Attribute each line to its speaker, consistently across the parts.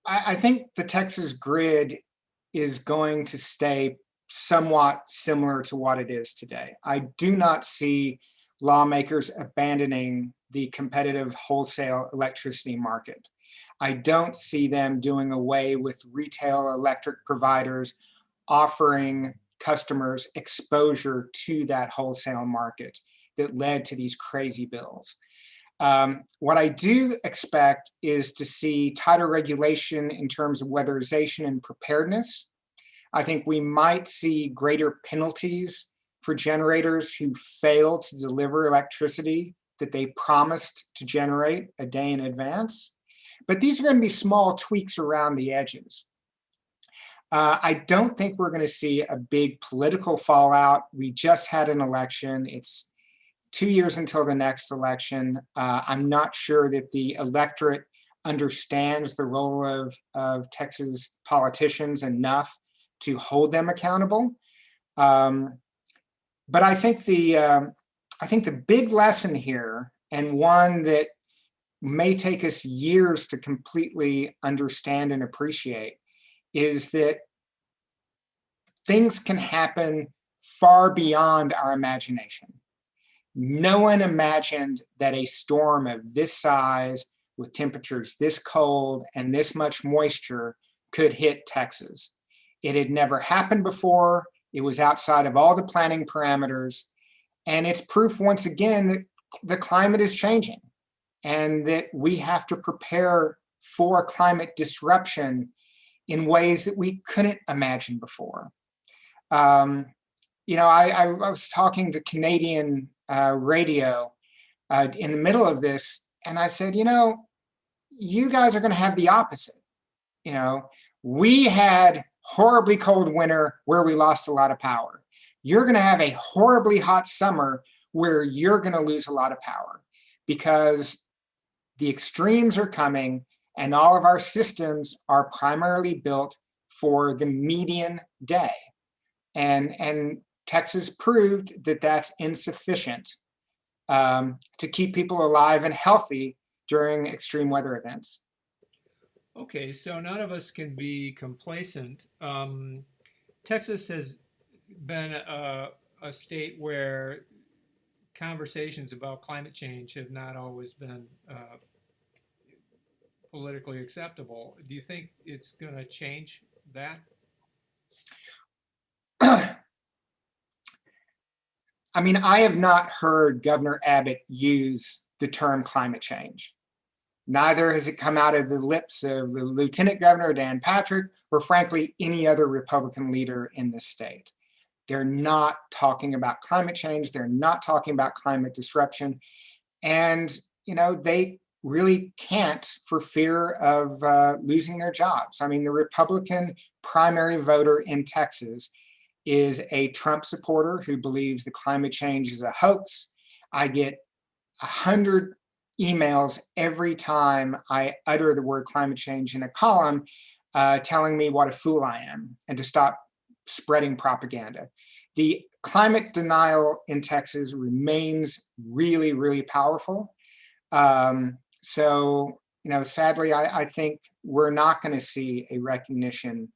Speaker 1: I think the Texas grid is going to stay somewhat similar to what it is today. I do not see lawmakers abandoning the competitive wholesale electricity market. I don't see them doing away with retail electric providers offering customers exposure to that wholesale market that led to these crazy bills. What I do expect is to see tighter regulation in terms of weatherization and preparedness. I think we might see greater penalties for generators who fail to deliver electricity that they promised to generate a day in advance. But these are going to be small tweaks around the edges. I don't think we're going to see a big political fallout. We just had an election. It's 2 years until the next election. I'm not sure that the electorate understands the role of Texas politicians enough to hold them accountable. But I think the big lesson here, and one that may take us years to completely understand and appreciate, is that things can happen far beyond our imagination. No one imagined that a storm of this size, with temperatures this cold and this much moisture, could hit Texas. It had never happened before. It was outside of all the planning parameters. And it's proof once again that the climate is changing and that we have to prepare for climate disruption in ways that we couldn't imagine before. I was talking to Canadian radio in the middle of this, and I said, you guys are going to have the opposite. We had horribly cold winter where we lost a lot of power. You're going to have a horribly hot summer where you're going to lose a lot of power because the extremes are coming and all of our systems are primarily built for the median day. And Texas proved that that's insufficient to keep people alive and healthy during extreme weather events.
Speaker 2: Okay, so none of us can be complacent. Texas has been a state where conversations about climate change have not always been politically acceptable. Do you think it's going to change that?
Speaker 1: I mean, I have not heard Governor Abbott use the term climate change. Neither has it come out of the lips of the Lieutenant Governor, Dan Patrick, or frankly, any other Republican leader in this state. They're not talking about climate change. They're not talking about climate disruption. And, they really can't for fear of losing their jobs. I mean, the Republican primary voter in Texas is a Trump supporter who believes the climate change is a hoax. I get 100 emails every time I utter the word climate change in a column telling me what a fool I am and to stop spreading propaganda. The climate denial in Texas remains really, really powerful. Sadly, I think we're not going to see a recognition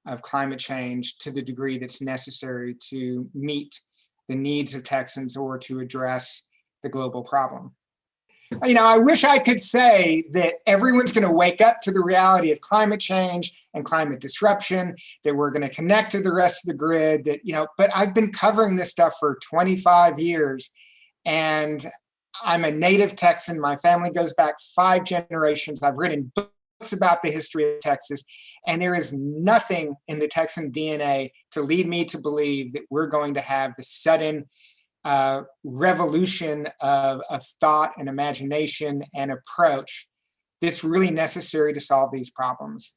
Speaker 1: of climate change to the degree that's necessary to meet the needs of Texans or to address the global problem. I wish I could say that everyone's going to wake up to the reality of climate change and climate disruption, that we're going to connect to the rest of the grid, but I've been covering this stuff for 25 years and I'm a native Texan. My family goes back 5 generations. I've written books about the history of Texas, and there is nothing in the Texan DNA to lead me to believe that we're going to have the sudden revolution of thought and imagination and approach that's really necessary to solve these problems.